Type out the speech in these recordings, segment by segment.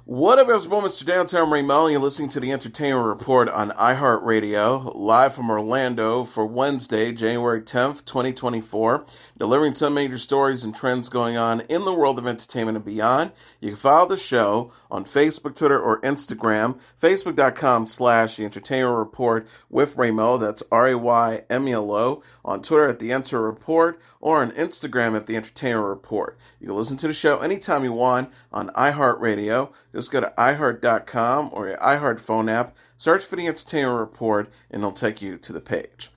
What up, everyone? Mr. Downtown Ray Melo. You're listening to the Entertainment Report on iHeartRadio, live from Orlando for Wednesday, January 10th, 2024, delivering some major stories and trends going on in the world of entertainment and beyond. You can follow the show on Facebook, Twitter, or Instagram, facebook.com/The Entertainment Report with Ray Melo, that's RAYMELO, on Twitter at The Enter Report, or on Instagram at The Entertainment Report. You can listen to the show anytime you want on iHeartRadio. Just go to iHeart.com or your iHeart phone app, search for the Entertainment Report, and it'll take you to the page.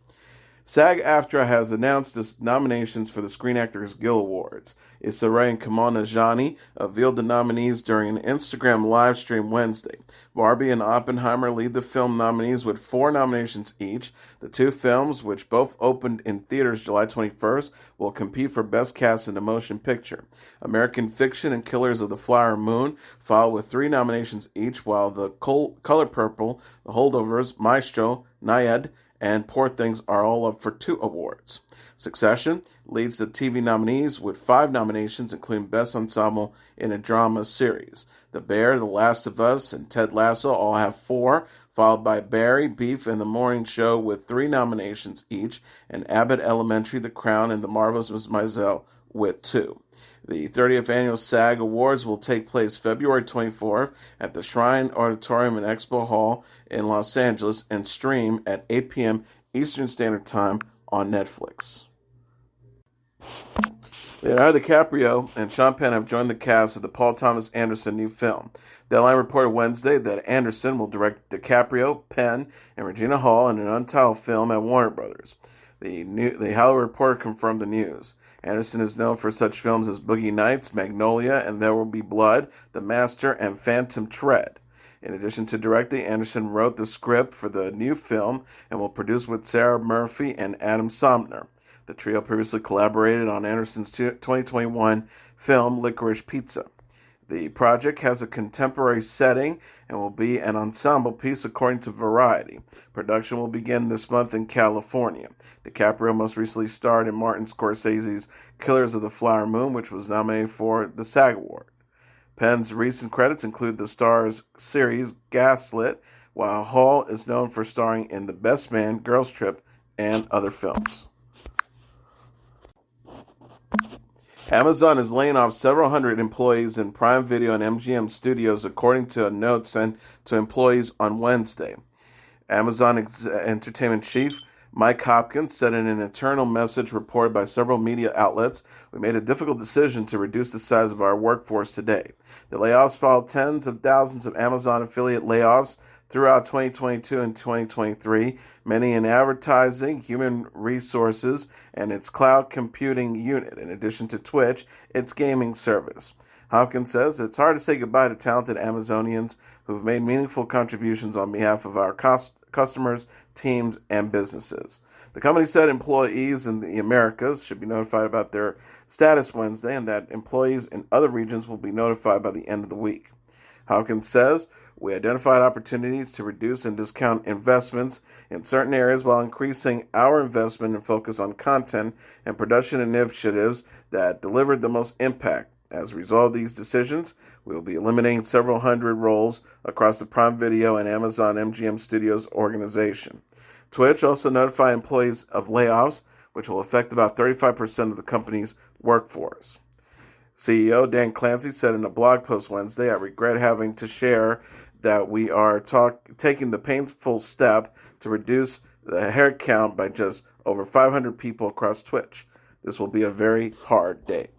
SAG-AFTRA has announced its nominations for the Screen Actors Guild Awards. Issa Rae and Kamal Nanjiani unveiled the nominees during an Instagram live stream Wednesday. Barbie and Oppenheimer lead the film nominees with 4 nominations each. The two films, which both opened in theaters July 21st, will compete for Best Cast in a Motion Picture. American Fiction and Killers of the Flower Moon follow with 3 nominations each, while The Color Purple, The Holdovers, Maestro, Nayad, and Poor Things are all up for 2 awards. Succession leads the TV nominees with 5 nominations, including Best Ensemble in a Drama Series. The Bear, The Last of Us, and Ted Lasso all have 4, followed by Barry, Beef, and The Morning Show with 3 nominations each, and Abbott Elementary, The Crown, and The Marvelous Miss Maisel with 2. The 30th Annual SAG Awards will take place February 24th at the Shrine Auditorium and Expo Hall in Los Angeles and stream at 8 p.m. Eastern Standard Time on Netflix. Leonardo DiCaprio and Sean Penn have joined the cast of the Paul Thomas Anderson new film. Deadline reported Wednesday that Anderson will direct DiCaprio, Penn, and Regina Hall in an untitled film at Warner Brothers. The Hollywood Reporter confirmed the news. Anderson is known for such films as Boogie Nights, Magnolia, and There Will Be Blood, The Master, and Phantom Thread. In addition to directing, Anderson wrote the script for the new film and will produce with Sarah Murphy and Adam Somner. The trio previously collaborated on Anderson's 2021 film Licorice Pizza. The project has a contemporary setting and will be an ensemble piece according to Variety. Production will begin this month in California. DiCaprio most recently starred in Martin Scorsese's Killers of the Flower Moon, which was nominated for the SAG Award. Penn's recent credits include the Starz series Gaslit, while Hall is known for starring in The Best Man, Girls Trip, and other films. Amazon is laying off several hundred employees in Prime Video and MGM Studios, according to a note sent to employees on Wednesday. Amazon Entertainment Chief Mike Hopkins said in an internal message reported by several media outlets, "We made a difficult decision to reduce the size of our workforce today." The layoffs followed tens of thousands of Amazon affiliate layoffs throughout 2022 and 2023, many in advertising, human resources, and its cloud computing unit, in addition to Twitch, its gaming service. Hopkins says it's hard to say goodbye to talented Amazonians who've made meaningful contributions on behalf of our customers, teams, and businesses. The company said employees in the Americas should be notified about their status Wednesday, and that employees in other regions will be notified by the end of the week. Hopkins says, "We identified opportunities to reduce and discount investments in certain areas while increasing our investment and focus on content and production initiatives that delivered the most impact. As a result of these decisions, we will be eliminating several hundred roles across the Prime Video and Amazon MGM Studios organization." Twitch also notified employees of layoffs, which will affect about 35% of the company's workforce. CEO Dan Clancy said in a blog post Wednesday, "I regret having to share that we are taking the painful step to reduce the headcount by just over 500 people across Twitch. This will be a very hard day."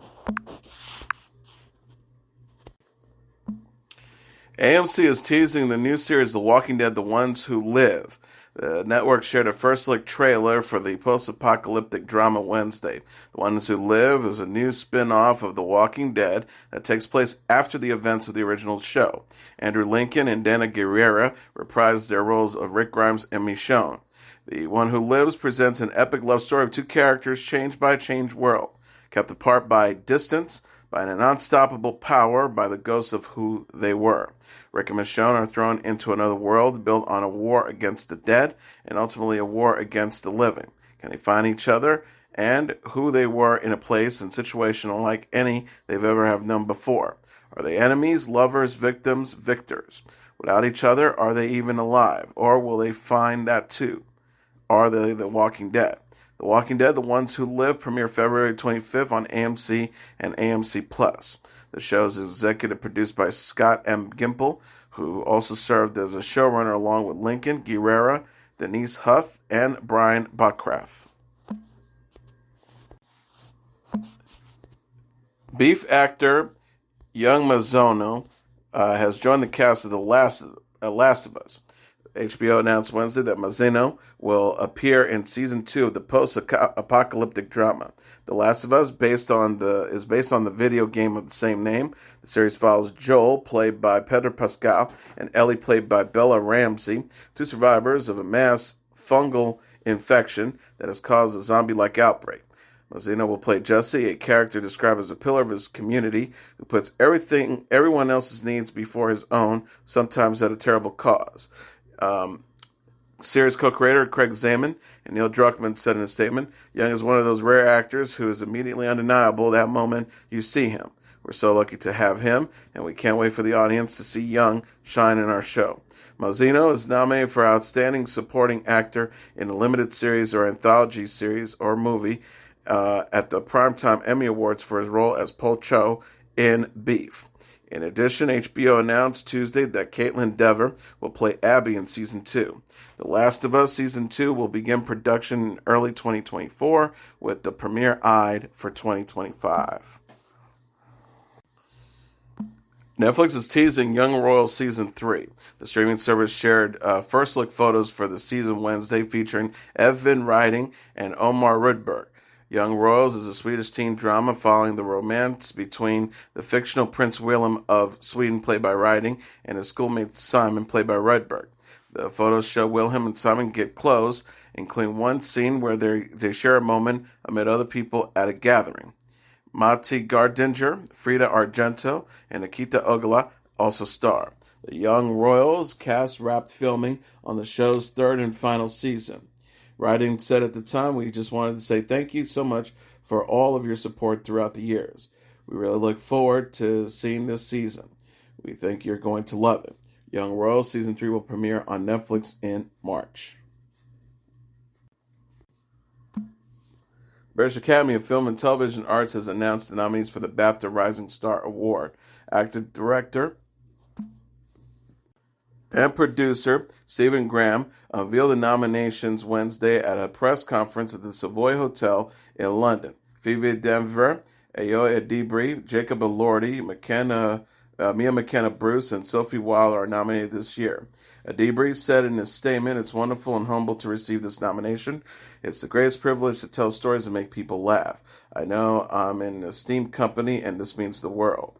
AMC is teasing the new series The Walking Dead: The Ones Who Live. The network shared a first-look trailer for the post-apocalyptic drama Wednesday. The Ones Who Live is a new spin-off of The Walking Dead that takes place after the events of the original show. Andrew Lincoln and Dana Guerrera reprised their roles of Rick Grimes and Michonne. The One Who Lives presents an epic love story of two characters changed by a changed world, kept apart by distance, by an unstoppable power, by the ghosts of who they were. Rick and Michonne are thrown into another world built on a war against the dead and ultimately a war against the living. Can they find each other and who they were in a place and situation unlike any they've ever have known before? Are they enemies, lovers, victims, victors? Without each other, are they even alive? Or will they find that too? Are they The Walking Dead? The Walking Dead, The Ones Who Live, premiere February 25th on AMC and AMC+. The show is executive produced by Scott M. Gimple, who also served as a showrunner along with Lincoln Guerrera, Denise Huff, and Brian Bockrath. Beef actor Young Mazzano has joined the cast of The Last of Us. HBO announced Wednesday that Mazzano will appear in season 2 of the post-apocalyptic drama. The Last of Us is based on the video game of the same name. The series follows Joel, played by Pedro Pascal, and Ellie, played by Bella Ramsey, two survivors of a mass fungal infection that has caused a zombie-like outbreak. Mazzino will play Jesse, a character described as a pillar of his community who puts everyone else's needs before his own, sometimes at a terrible cause. Series co-creator Craig Zaman and Neil Druckmann said in a statement, Young is one of those rare actors who is immediately undeniable that moment you see him. We're so lucky to have him, and we can't wait for the audience to see Young shine in our show. Mazzino is nominated for Outstanding Supporting Actor in a Limited Series or Anthology Series or Movie at the Primetime Emmy Awards for his role as Paul Cho in Beef. In addition, HBO announced Tuesday that Caitlin Dever will play Abby in Season 2. The Last of Us Season 2 will begin production in early 2024, with the premiere eyed for 2025. Netflix is teasing Young Royals Season 3. The streaming service shared first-look photos for the season Wednesday featuring Evan Riding and Omar Rudberg. Young Royals is a Swedish teen drama following the romance between the fictional Prince Willem of Sweden, played by Riding, and his schoolmate Simon, played by Rudberg. The photos show Wilhelm and Simon get close, including one scene where they share a moment amid other people at a gathering. Mati Gardinger, Frida Argento, and Nikita Ogla also star. The Young Royals cast wrapped filming on the show's third and final season. Riding said at the time, we just wanted to say thank you so much for all of your support throughout the years. We really look forward to seeing this season. We think you're going to love it. Young Royals Season 3 will premiere on Netflix in March. British Academy of Film and Television Arts has announced the nominees for the BAFTA Rising Star Award. Actor, director, and producer Stephen Graham unveiled the nominations Wednesday at a press conference at the Savoy Hotel in London. Phoebe Denver, Ayo Edebiri, Jacob Elordi, Mia McKenna Bruce, and Sophie Wilder are nominated this year. Edebiri said in his statement, "It's wonderful and humble to receive this nomination. It's the greatest privilege to tell stories and make people laugh. I know I'm in an esteemed company, and this means the world."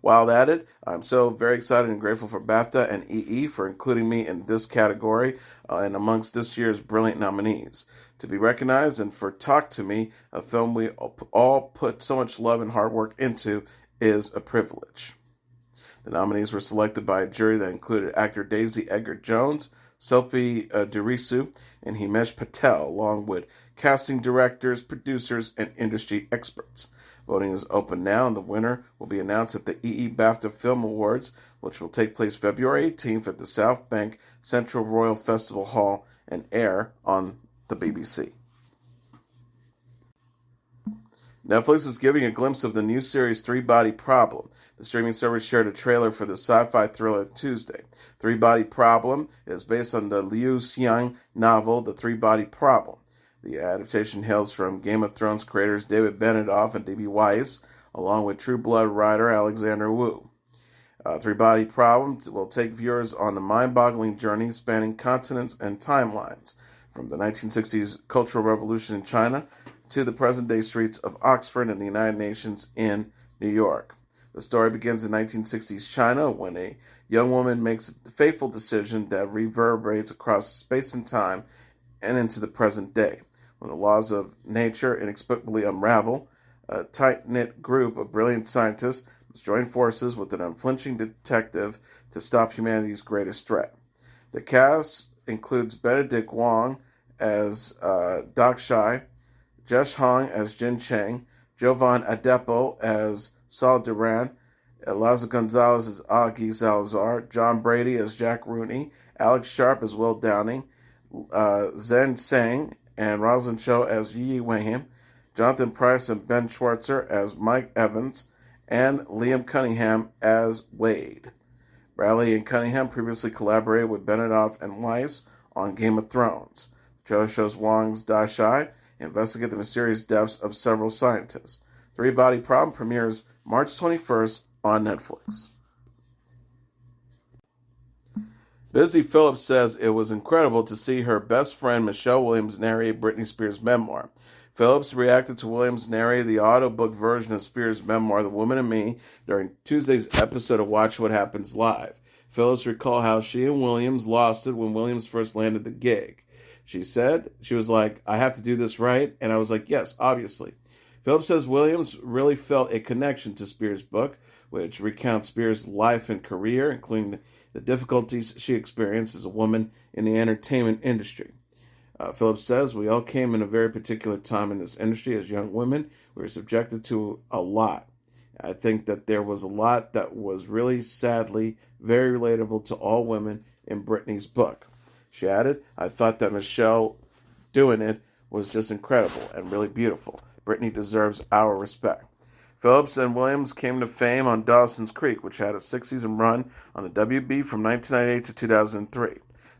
Wild added, "I'm so very excited and grateful for BAFTA and EE for including me in this category and amongst this year's brilliant nominees. To be recognized and for Talk to Me, a film we all put so much love and hard work into, is a privilege." The nominees were selected by a jury that included actor Daisy Edgar-Jones, Sophie Dirisu, and Himesh Patel, along with casting directors, producers, and industry experts. Voting is open now, and the winner will be announced at the EE BAFTA Film Awards, which will take place February 18th at the South Bank Central Royal Festival Hall and air on the BBC. Netflix is giving a glimpse of the new series Three Body Problem. The streaming service shared a trailer for the sci-fi thriller Tuesday. Three Body Problem is based on the Liu Xiang novel The Three Body Problem. The adaptation hails from Game of Thrones creators David Benioff and D.B. Weiss, along with True Blood writer Alexander Wu. Three Body Problem will take viewers on a mind-boggling journey spanning continents and timelines, from the 1960s Cultural Revolution in China to the present-day streets of Oxford and the United Nations in New York. The story begins in 1960s China when a young woman makes a fateful decision that reverberates across space and time and into the present day. When the laws of nature inexplicably unravel, a tight-knit group of brilliant scientists must join forces with an unflinching detective to stop humanity's greatest threat. The cast includes Benedict Wong as Doc Shai, Jesh Hong as Jin Chang, Jovan Adepo as Saul Duran, Eliza Gonzalez as Augie Salazar, John Brady as Jack Rooney, Alex Sharp as Will Downing, Zen Sang and Rosalind Cho as Yi Wayham, Jonathan Price and Ben Schwartzer as Mike Evans, and Liam Cunningham as Wade. Bradley and Cunningham previously collaborated with Benioff and Weiss on Game of Thrones. The trailer shows Wong's Da Shai investigate the mysterious deaths of several scientists. Three Body Problem premieres March 21st on Netflix. Busy Phillips says it was incredible to see her best friend Michelle Williams narrate Britney Spears' memoir. Phillips reacted to Williams narrating the audiobook version of Spears' memoir, The Woman in Me, during Tuesday's episode of Watch What Happens Live. Phillips recalled how she and Williams lost it when Williams first landed the gig. She said, she was like, I have to do this right, and I was like, yes, obviously. Phillips says Williams really felt a connection to Spears' book, which recounts Spears' life and career, including the difficulties she experienced as a woman in the entertainment industry. Phillips says, we all came in a very particular time in this industry as young women. We were subjected to a lot. I think that there was a lot that was really sadly very relatable to all women in Britney's book. She added, I thought that Michelle doing it was just incredible and really beautiful. Britney deserves our respect. Phillips and Williams came to fame on Dawson's Creek, which had a 6-season run on the WB from 1998 to 2003.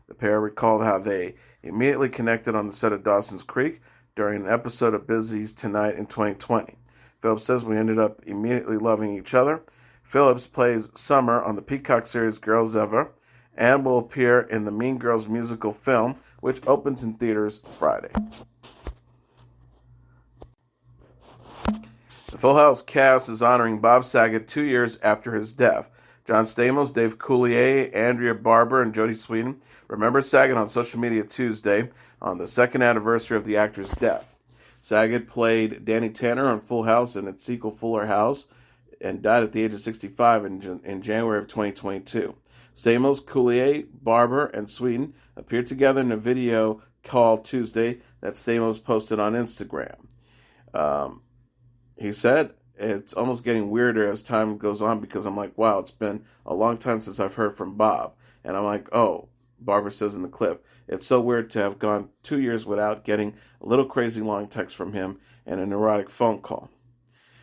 The pair recalled how they immediately connected on the set of Dawson's Creek during an episode of Busy's Tonight in 2020. Phillips says we ended up immediately loving each other. Phillips plays Summer on the Peacock series Girls Ever and will appear in the Mean Girls musical film, which opens in theaters Friday. The Full House cast is honoring Bob Saget 2 years after his death. John Stamos, Dave Coulier, Andrea Barber, and Jodie Sweetin remember Saget on social media Tuesday on the second anniversary of the actor's death. Saget played Danny Tanner on Full House and its sequel Fuller House and died at the age of 65 in January of 2022. Stamos, Coulier, Barber, and Sweetin appeared together in a video called Tuesday that Stamos posted on Instagram. He said, it's almost getting weirder as time goes on because I'm like, wow, it's been a long time since I've heard from Bob. And I'm like, oh, Barber says in the clip, it's so weird to have gone 2 years without getting a little crazy long text from him and a neurotic phone call.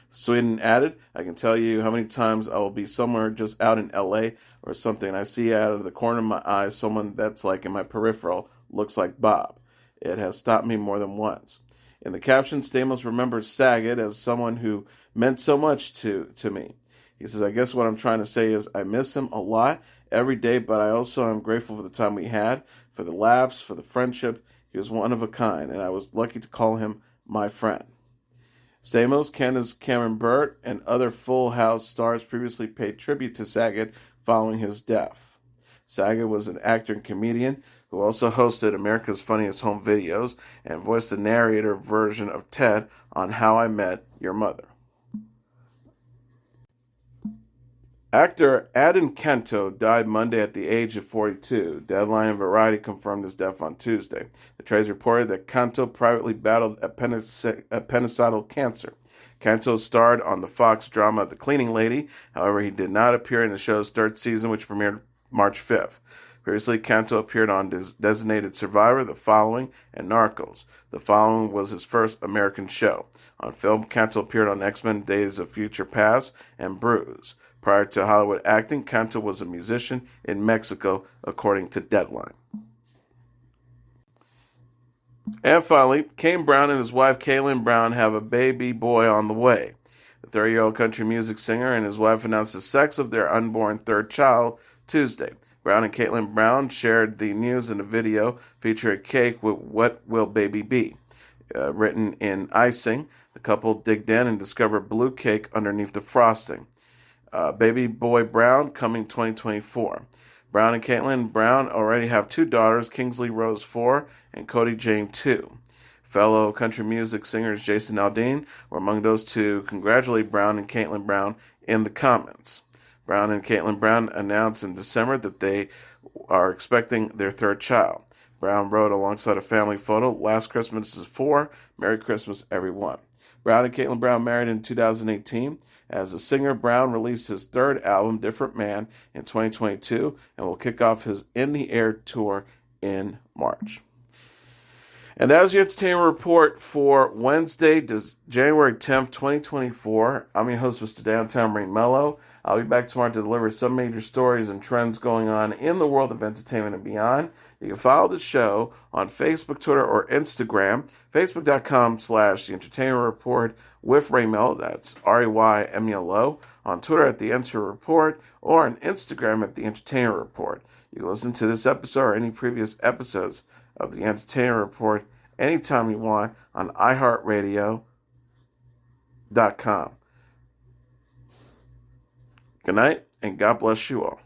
Sweden added, I can tell you how many times I will be somewhere just out in LA or something and I see out of the corner of my eye someone that's like in my peripheral looks like Bob. It has stopped me more than once. In the caption, Stamos remembers Saget as someone who meant so much to me. He says, I guess what I'm trying to say is I miss him a lot every day, but I also am grateful for the time we had, for the laughs, for the friendship. He was one of a kind, and I was lucky to call him my friend. Stamos, Candace Cameron Burt, and other Full House stars previously paid tribute to Saget following his death. Saget was an actor and comedian who also hosted America's Funniest Home Videos and voiced the narrator version of Ted on How I Met Your Mother. Actor Adam Canto died Monday at the age of 42. Deadline and Variety confirmed his death on Tuesday. The trades reported that Canto privately battled appendicitis cancer. Canto starred on the Fox drama The Cleaning Lady. However, he did not appear in the show's third season, which premiered March 5th. Previously, Canto appeared on Designated Survivor, The Following, and Narcos. The Following was his first American show. On film, Canto appeared on X-Men Days of Future Past and Bruise. Prior to Hollywood acting, Canto was a musician in Mexico, according to Deadline. And finally, Kane Brown and his wife, Kaylin Brown, have a baby boy on the way. The 30-year-old country music singer and his wife announced the sex of their unborn third child Tuesday. Brown and Caitlin Brown shared the news in a video featuring a cake with What Will Baby Be? Written in icing. The couple digged in and discovered blue cake underneath the frosting. Baby boy Brown coming 2024. Brown and Caitlin Brown already have 2 daughters, Kingsley Rose 4 and Cody Jane 2. Fellow country music singers Jason Aldean were among those to congratulate Brown and Caitlin Brown in the comments. Brown and Caitlin Brown announced in December that they are expecting their third child. Brown wrote alongside a family photo, Last Christmas is 4, Merry Christmas, everyone. Brown and Caitlin Brown married in 2018. As the singer, Brown released his third album, Different Man, in 2022 and will kick off his In the Air tour in March. And that was your entertainment report for Wednesday, January 10th, 2024. I'm your host, Mr. Downtown Melo. I'll be back tomorrow to deliver some major stories and trends going on in the world of entertainment and beyond. You can follow the show on Facebook, Twitter, or Instagram. Facebook.com/The Entertainment Report with Melo. That's RAYMELO. On Twitter at The Entertainment Report or on Instagram at The Entertainment Report. You can listen to this episode or any previous episodes of The Entertainment Report anytime you want on iHeartRadio.com. Good night, and God bless you all.